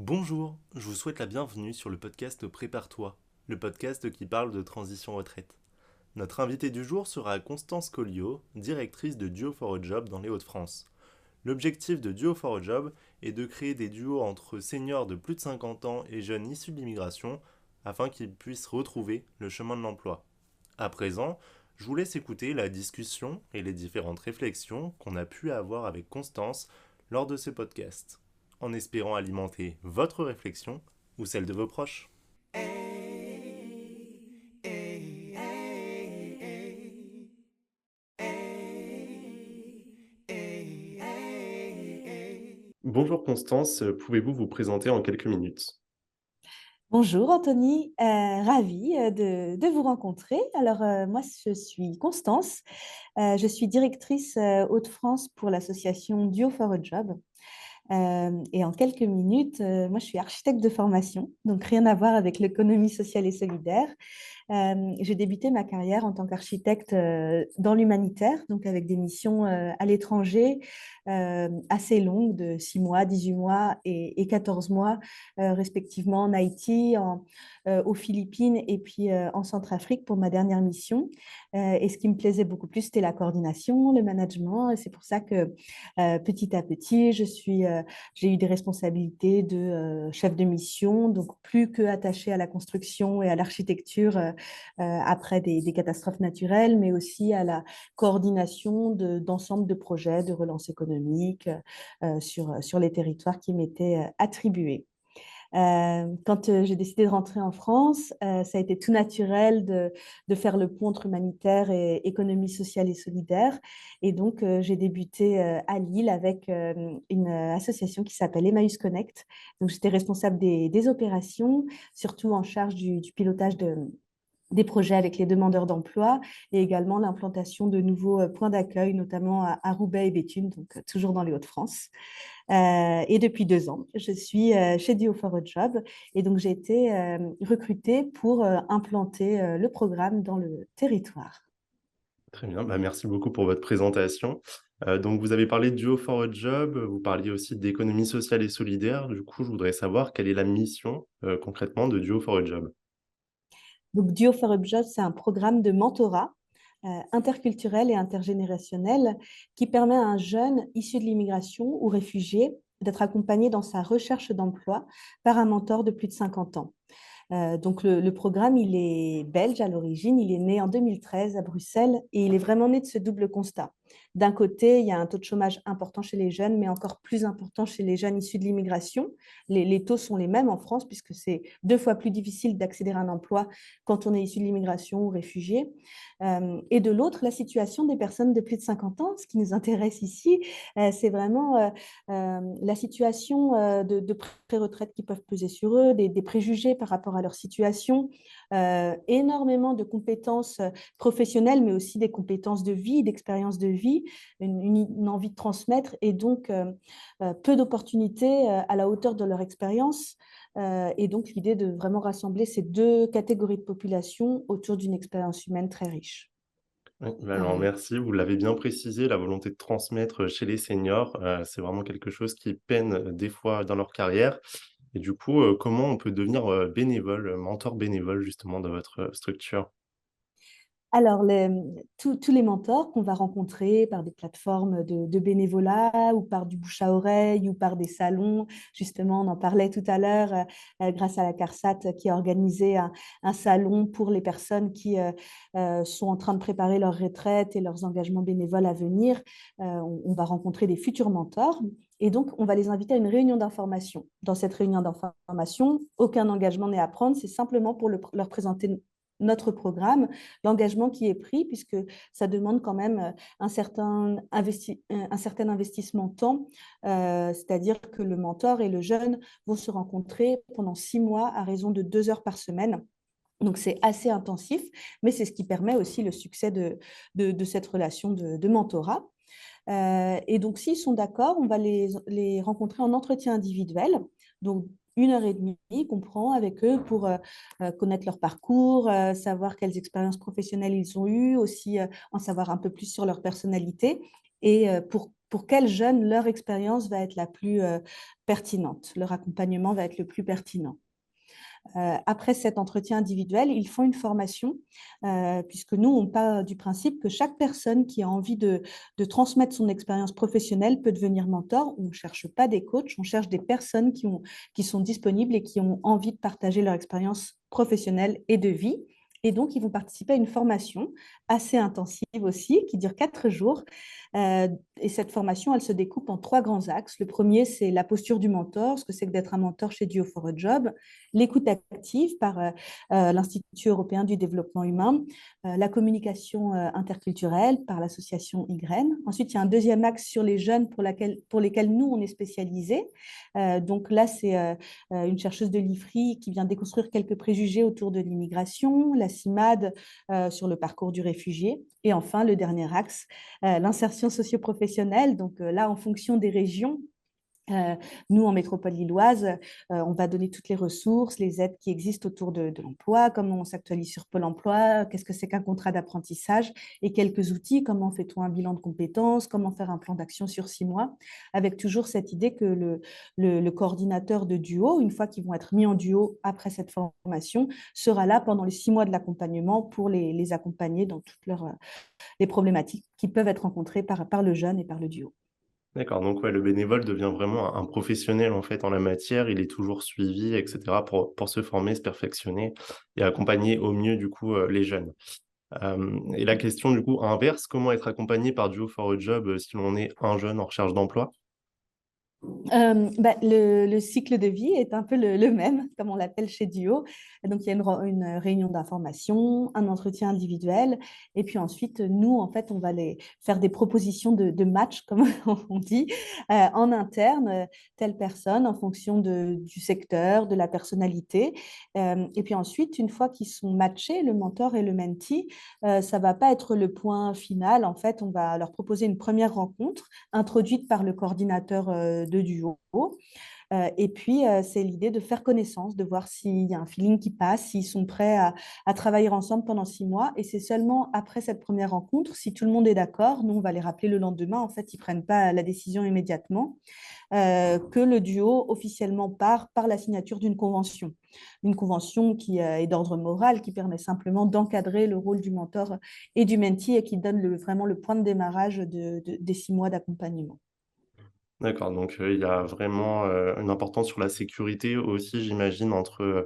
Bonjour, je vous souhaite la bienvenue sur le podcast Prépare-toi, le podcast qui parle de transition retraite. Notre invitée du jour sera Constance Colliot, directrice de Duo for a Job dans les Hauts-de-France. L'objectif de Duo for a Job est de créer des duos entre seniors de plus de 50 ans et jeunes issus de l'immigration afin qu'ils puissent retrouver le chemin de l'emploi. À présent, je vous laisse écouter la discussion et les différentes réflexions qu'on a pu avoir avec Constance lors de ce podcast, en espérant alimenter votre réflexion ou celle de vos proches. Bonjour Constance, pouvez-vous vous présenter en quelques minutes? Bonjour Anthony, ravie de vous rencontrer. Alors moi je suis Constance, je suis directrice Hauts-de-France pour l'association Duo for a Job. Et en quelques minutes, moi je suis architecte de formation, donc rien à voir avec l'économie sociale et solidaire. J'ai débuté ma carrière en tant qu'architecte dans l'humanitaire, donc avec des missions à l'étranger assez longues de 6 mois, 18 mois et 14 mois, respectivement en Haïti, aux Philippines et puis en Centrafrique pour ma dernière mission. Et ce qui me plaisait beaucoup plus, c'était la coordination, le management. Et c'est pour ça que petit à petit, j'ai eu des responsabilités de chef de mission, donc plus que attachée à la construction et à l'architecture après des catastrophes naturelles, mais aussi à la coordination d'ensemble de projets de relance économique sur les territoires qui m'étaient attribués. Quand j'ai décidé de rentrer en France, ça a été tout naturel de faire le pont entre humanitaire et économie sociale et solidaire. Et donc, j'ai débuté à Lille avec une association qui s'appelle Emmaüs Connect. Donc, j'étais responsable des opérations, surtout en charge du pilotage des projets avec les demandeurs d'emploi et également l'implantation de nouveaux points d'accueil, notamment à Roubaix et Béthune, donc toujours dans les Hauts-de-France. Et depuis 2 ans, je suis chez Duo for a Job et donc j'ai été recrutée pour implanter le programme dans le territoire. Très bien, merci beaucoup pour votre présentation. Donc vous avez parlé de Duo for a Job, vous parliez aussi d'économie sociale et solidaire. Du coup, je voudrais savoir quelle est la mission concrètement de Duo for a Job. Donc Duo for a Job, c'est un programme de mentorat interculturel et intergénérationnel qui permet à un jeune issu de l'immigration ou réfugié d'être accompagné dans sa recherche d'emploi par un mentor de plus de 50 ans. Donc le programme, il est belge à l'origine, il est né en 2013 à Bruxelles et il est vraiment né de ce double constat. D'un côté, il y a un taux de chômage important chez les jeunes, mais encore plus important chez les jeunes issus de l'immigration. Les taux sont les mêmes en France puisque c'est 2 fois plus difficile d'accéder à un emploi quand on est issu de l'immigration ou réfugié. Et de l'autre, la situation des personnes de plus de 50 ans. Ce qui nous intéresse ici, c'est vraiment la situation de pré-retraite qui peuvent peser sur eux, des préjugés par rapport à leur situation, énormément de compétences professionnelles, mais aussi des compétences de vie, d'expérience de vie, une envie de transmettre et donc peu d'opportunités à la hauteur de leur expérience. Et donc l'idée de vraiment rassembler ces deux catégories de population autour d'une expérience humaine très riche. Oui, alors Euh, merci, vous l'avez bien précisé, la volonté de transmettre chez les seniors, c'est vraiment quelque chose qui peine des fois dans leur carrière. Et du coup, comment on peut devenir bénévole, mentor bénévole justement dans votre structure? Alors, tous les mentors qu'on va rencontrer par des plateformes de bénévolat ou par du bouche à oreille ou par des salons, justement, on en parlait tout à l'heure, grâce à la CARSAT qui a organisé un salon pour les personnes qui sont en train de préparer leur retraite et leurs engagements bénévoles à venir. On va rencontrer des futurs mentors. Et donc, on va les inviter à une réunion d'information. Dans cette réunion d'information, aucun engagement n'est à prendre, c'est simplement pour leur présenter notre programme, l'engagement qui est pris, puisque ça demande quand même un certain investissement temps, c'est-à-dire que le mentor et le jeune vont se rencontrer pendant 6 mois à raison de 2 heures par semaine. Donc, c'est assez intensif, mais c'est ce qui permet aussi le succès de cette relation de mentorat. Et donc, s'ils sont d'accord, on va les rencontrer en entretien individuel. Donc, 1 heure et demie qu'on prend avec eux pour connaître leur parcours, savoir quelles expériences professionnelles ils ont eues, aussi en savoir un peu plus sur leur personnalité et pour pour quels jeunes leur expérience va être la plus pertinente, leur accompagnement va être le plus pertinent. Après cet entretien individuel, ils font une formation, puisque nous, on part du principe que chaque personne qui a envie de transmettre son expérience professionnelle peut devenir mentor. On ne cherche pas des coachs, on cherche des personnes qui sont disponibles et qui ont envie de partager leur expérience professionnelle et de vie. Et donc, ils vont participer à une formation assez intensive aussi, qui dure 4 jours. Et cette formation, elle se découpe en 3 grands axes. Le premier, c'est la posture du mentor, ce que c'est que d'être un mentor chez Duo for a Job, l'écoute active par l'Institut européen du développement humain, la communication interculturelle par l'association YGREN. Ensuite, il y a un deuxième axe sur les jeunes pour lesquels nous, on est spécialisés. Donc là, c'est une chercheuse de l'IFRI qui vient déconstruire quelques préjugés autour de l'immigration, la CIMAD sur le parcours du réfugié. Et enfin, le dernier axe, l'insertion socio-professionnelle. Donc là, en fonction des régions, nous, en métropole lilloise, on va donner toutes les ressources, les aides qui existent autour de l'emploi, comment on s'actualise sur Pôle emploi, qu'est-ce que c'est qu'un contrat d'apprentissage et quelques outils, comment fait-on un bilan de compétences, comment faire un plan d'action sur 6 mois, avec toujours cette idée que le coordinateur de duo, une fois qu'ils vont être mis en duo après cette formation, sera là pendant les 6 mois de l'accompagnement pour les accompagner dans toutes les problématiques qui peuvent être rencontrées par le jeune et par le duo. D'accord, donc ouais, le bénévole devient vraiment un professionnel en fait en la matière. Il est toujours suivi, et cetera, pour se former, se perfectionner et accompagner au mieux du coup, les jeunes. Et la question du coup inverse, comment être accompagné par Duo for a Job, si l'on est un jeune en recherche d'emploi? Le cycle de vie est un peu le même, comme on l'appelle chez Duo. Donc, il y a une réunion d'information, un entretien individuel, et puis ensuite, nous, en fait, on va les faire des propositions de match, comme on dit, en interne, telle personne, en fonction du secteur, de la personnalité. Et puis ensuite, une fois qu'ils sont matchés, le mentor et le mentee, ça ne va pas être le point final. En fait, on va leur proposer une première rencontre introduite par le coordinateur de duo. Et puis, c'est l'idée de faire connaissance, de voir s'il y a un feeling qui passe, s'ils sont prêts à travailler ensemble pendant 6 mois. Et c'est seulement après cette première rencontre, si tout le monde est d'accord, nous, on va les rappeler le lendemain. En fait, ils ne prennent pas la décision immédiatement, que le duo officiellement part par la signature d'une convention. Une convention qui est d'ordre moral, qui permet simplement d'encadrer le rôle du mentor et du mentee et qui donne vraiment le point de démarrage des 6 mois d'accompagnement. D'accord, donc il y a vraiment, une importance sur la sécurité aussi j'imagine entre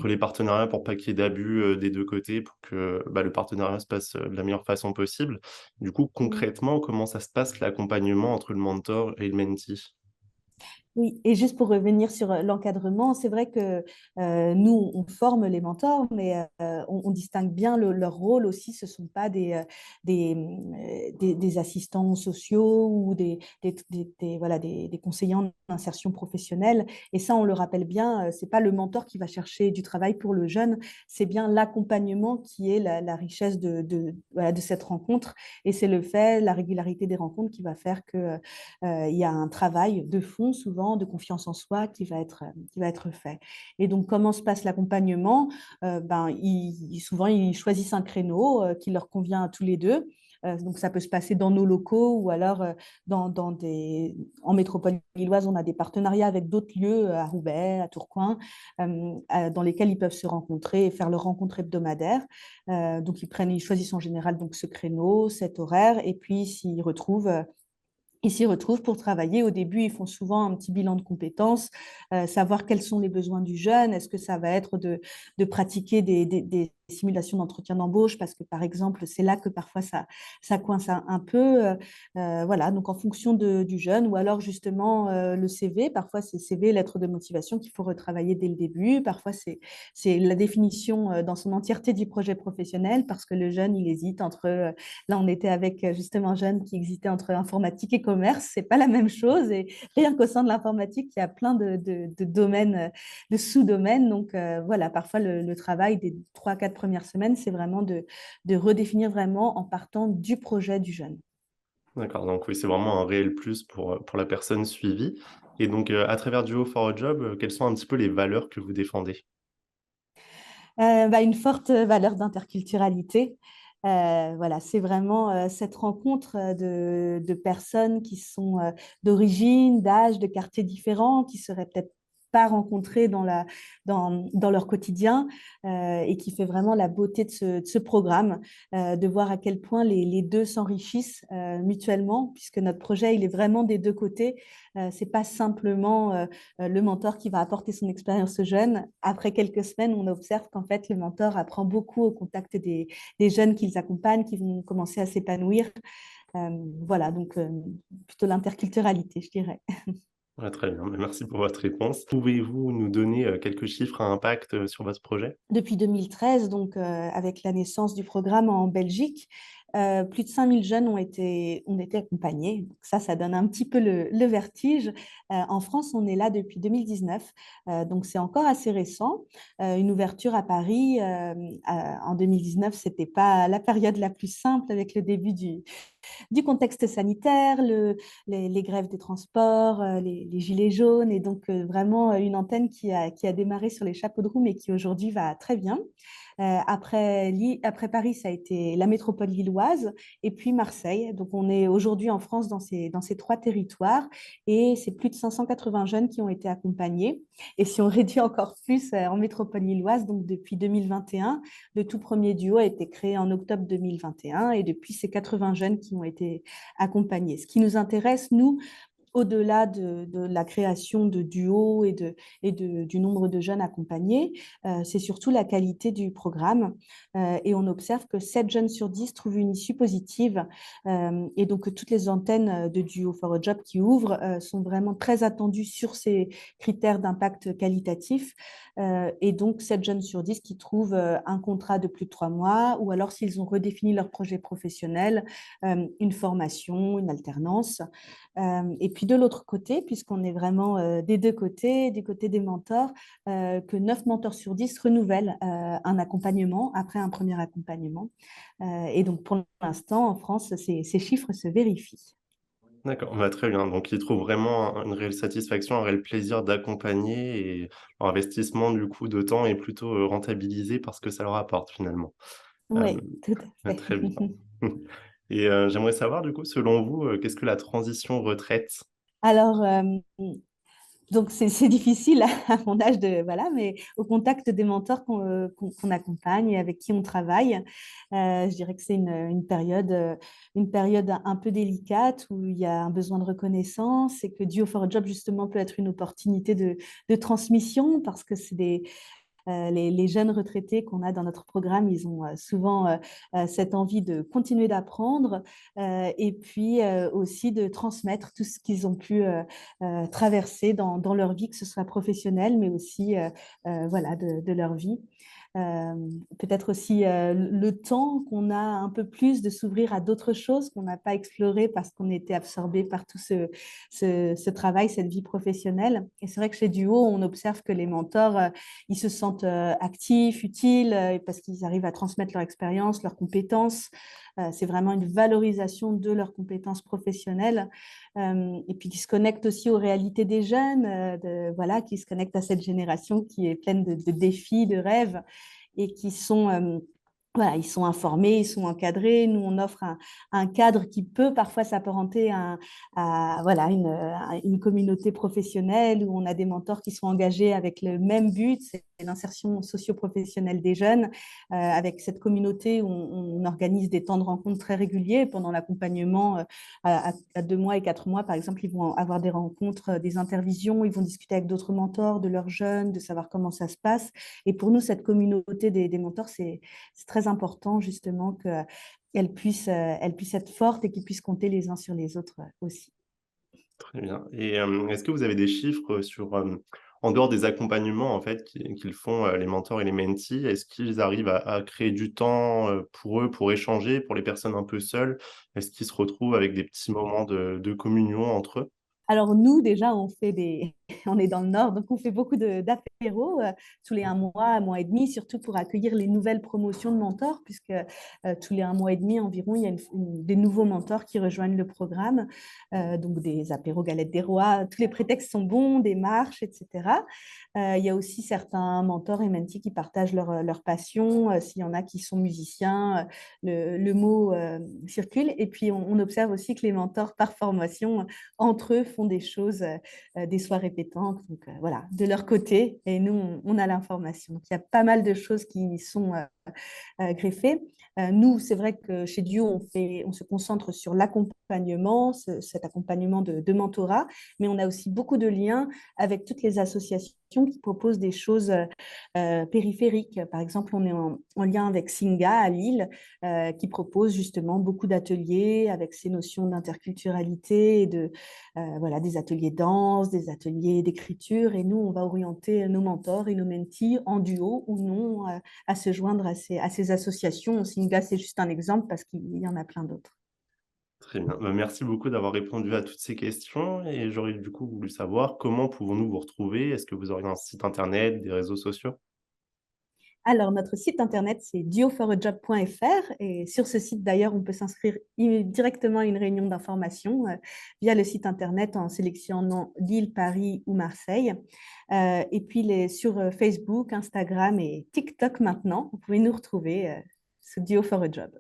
les partenariats pour pas qu'il y ait d'abus, des 2 côtés pour que, bah, le partenariat se passe, de la meilleure façon possible. Du coup, concrètement, comment ça se passe l'accompagnement entre le mentor et le mentee? Oui, et juste pour revenir sur l'encadrement, c'est vrai que nous, on forme les mentors, mais on distingue bien leur rôle aussi. Ce ne sont pas des assistants sociaux ou voilà, des conseillers en insertion professionnelle. Et ça, on le rappelle bien, ce n'est pas le mentor qui va chercher du travail pour le jeune, c'est bien l'accompagnement qui est la richesse voilà, de cette rencontre. Et c'est le fait, la régularité des rencontres qui va faire que il y a un travail de fond, souvent, de confiance en soi qui va être fait. Et donc, comment se passe l'accompagnement? Souvent, ils choisissent un créneau qui leur convient à tous les deux. Donc, ça peut se passer dans nos locaux ou alors en métropole lilloise, on a des partenariats avec d'autres lieux à Roubaix, à Tourcoing, dans lesquels ils peuvent se rencontrer et faire leur rencontre hebdomadaire. Donc, ils choisissent en général donc, ce créneau, cet horaire, et puis ils s'y retrouvent pour travailler. Au début, ils font souvent un petit bilan de compétences, savoir quels sont les besoins du jeune. Est-ce que ça va être de pratiquer des simulations d'entretien d'embauche parce que, par exemple, c'est là que parfois ça coince un peu. Voilà, donc en fonction du jeune ou alors justement le CV. Parfois, c'est CV, lettre de motivation qu'il faut retravailler dès le début. Parfois, c'est la définition dans son entièreté du projet professionnel parce que le jeune, il hésite entre là, on était avec justement un jeune qui hésitait entre informatique et commerce. C'est pas la même chose. Et rien qu'au sein de l'informatique, il y a plein de domaines, de sous-domaines. Donc voilà, parfois le travail des 3-4 premières semaines, c'est vraiment de redéfinir vraiment en partant du projet du jeune. D'accord, donc oui, c'est vraiment un réel plus pour la personne suivie et donc à travers Duo for a Job, quelles sont un petit peu les valeurs que vous défendez? Une forte valeur d'interculturalité. Voilà, c'est vraiment cette rencontre de personnes qui sont d'origine, d'âge, de quartiers différents, qui seraient peut-être pas rencontrées dans leur quotidien et qui fait vraiment la beauté de ce programme, de voir à quel point les deux s'enrichissent mutuellement, puisque notre projet, il est vraiment des deux côtés. C'est pas simplement le mentor qui va apporter son expérience aux jeunes. Après quelques semaines, on observe qu'en fait, le mentor apprend beaucoup au contact des jeunes qu'ils accompagnent, qui vont commencer à s'épanouir. Voilà, donc plutôt l'interculturalité, je dirais. Ouais, très bien, bah, merci pour votre réponse. Pouvez-vous nous donner, quelques chiffres à impact, sur votre projet? Depuis 2013, donc avec la naissance du programme en Belgique, plus de 5000 jeunes ont été accompagnés. Donc ça donne un petit peu le vertige. En France, on est là depuis 2019, donc c'est encore assez récent. Une ouverture à Paris en 2019, c'était pas la période la plus simple avec le début du contexte sanitaire, les grèves des transports, les gilets jaunes, et donc vraiment une antenne qui a démarré sur les chapeaux de roue, mais qui aujourd'hui va très bien. Après Paris, ça a été la métropole lilloise et puis Marseille. Donc, on est aujourd'hui en France dans ces trois territoires et c'est plus de 580 jeunes qui ont été accompagnés. Et si on réduit encore plus en métropole lilloise, donc depuis 2021, le tout premier duo a été créé en octobre 2021 et depuis, c'est 80 jeunes qui ont été accompagnés. Ce qui nous intéresse, nous, au-delà de la création de duos du nombre de jeunes accompagnés, c'est surtout la qualité du programme. Et on observe que 7 jeunes sur 10 trouvent une issue positive. Et donc, toutes les antennes de Duo for a Job qui ouvrent sont vraiment très attendues sur ces critères d'impact qualitatif. Et donc, 7 jeunes sur 10 qui trouvent un contrat de plus de 3 mois, ou alors s'ils ont redéfini leur projet professionnel, une formation, une alternance. Et puis de l'autre côté, puisqu'on est vraiment des deux côtés, du côté des mentors, que 9 mentors sur 10 renouvellent un accompagnement après un premier accompagnement. Et donc pour l'instant, en France, ces chiffres se vérifient. D'accord, bah, très bien. Donc ils trouvent vraiment une réelle satisfaction, un réel plaisir d'accompagner et leur investissement du coup de temps est plutôt, rentabilisé par ce que ça leur apporte finalement. Hem, Oui, tout à fait. très bien. Et j'aimerais savoir du coup selon vous, qu'est-ce que la transition retraite? Alors, donc, c'est difficile à mon âge voilà, mais au contact des mentors qu'on accompagne et avec qui on travaille, je dirais que c'est une période un peu délicate où il y a un besoin de reconnaissance et que Duo for a Job, justement, peut être une opportunité de transmission parce que c'est les jeunes retraités qu'on a dans notre programme, ils ont souvent cette envie de continuer d'apprendre et puis aussi de transmettre tout ce qu'ils ont pu traverser dans leur vie, que ce soit professionnelle, mais aussi voilà, de leur vie. Euh, Peut-être aussi le temps qu'on a un peu plus de s'ouvrir à d'autres choses qu'on n'a pas explorées parce qu'on était absorbé par tout ce travail, cette vie professionnelle. Et c'est vrai que chez Duo, on observe que les mentors, ils se sentent actifs, utiles, parce qu'ils arrivent à transmettre leur expérience, leurs compétences. C'est vraiment une valorisation de leurs compétences professionnelles. Et puis qui se connectent aussi aux réalités des jeunes, voilà, qui se connectent à cette génération qui est pleine de défis, de rêves et qui sont voilà, ils sont informés, ils sont encadrés. Nous, on offre un cadre qui peut parfois s'apparenter voilà, une communauté professionnelle où on a des mentors qui sont engagés avec le même but, c'est l'insertion socio-professionnelle des jeunes. Avec cette communauté, on organise des temps de rencontre très réguliers pendant l'accompagnement à 2 mois et 4 mois. Par exemple, ils vont avoir des rencontres, des intervisions, ils vont discuter avec d'autres mentors de leurs jeunes, de savoir comment ça se passe. Et pour nous, cette communauté des mentors, c'est très important justement qu'elles puissent être fortes et qu'ils puissent compter les uns sur les autres aussi. Très bien et est-ce que vous avez des chiffres, sur, en dehors des accompagnements en fait qu'ils font, les mentors et les mentees, est-ce qu'ils arrivent à créer du temps, pour eux, pour échanger, pour les personnes un peu seules? Est-ce qu'ils se retrouvent avec des petits moments de communion entre eux? Alors nous, déjà, on est dans le Nord, donc on fait beaucoup d'apéros tous les un mois et demi, surtout pour accueillir les nouvelles promotions de mentors, puisque tous les un mois et demi environ, il y a des nouveaux mentors qui rejoignent le programme. Donc des apéros galettes des rois, tous les prétextes sont bons, des marches, etc. Il y a aussi certains mentors et mentees qui partagent leur passion. S'il y en a qui sont musiciens, le mot circule. Et puis on observe aussi que les mentors par formation entre eux font des choses, des soirées pétanques, donc voilà, de leur côté, et nous, on a l'information. Donc, il y a pas mal de choses qui sont greffées. Nous, c'est vrai que chez Duo, on se concentre sur l'accompagnement, cet accompagnement de mentorat, mais on a aussi beaucoup de liens avec toutes les associations qui proposent des choses périphériques. Par exemple, on est en lien avec Singa à Lille, qui propose justement beaucoup d'ateliers avec ces notions d'interculturalité et voilà, des ateliers danse, des ateliers d'écriture. Et nous, on va orienter nos mentors et nos mentees en duo ou non à se joindre à ces associations. Singa, c'est juste un exemple parce qu'il y en a plein d'autres. Très bien. Bah, merci beaucoup d'avoir répondu à toutes ces questions et j'aurais du coup voulu savoir comment pouvons-nous vous retrouver? Est-ce que vous auriez un site internet, des réseaux sociaux? Alors, notre site internet, c'est duoforajob.fr. Et sur ce site, d'ailleurs, on peut s'inscrire directement à une réunion d'information via le site internet en sélectionnant Lille, Paris ou Marseille. Et puis, sur Facebook, Instagram et TikTok maintenant, vous pouvez nous retrouver sous Duo for a Job.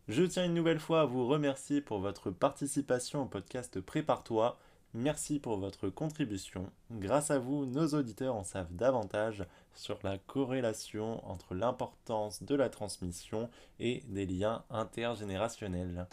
Je tiens une nouvelle fois à vous remercier pour votre participation au podcast Prépare-toi. Merci pour votre contribution. Grâce à vous, nos auditeurs en savent davantage sur la corrélation entre l'importance de la transmission et des liens intergénérationnels.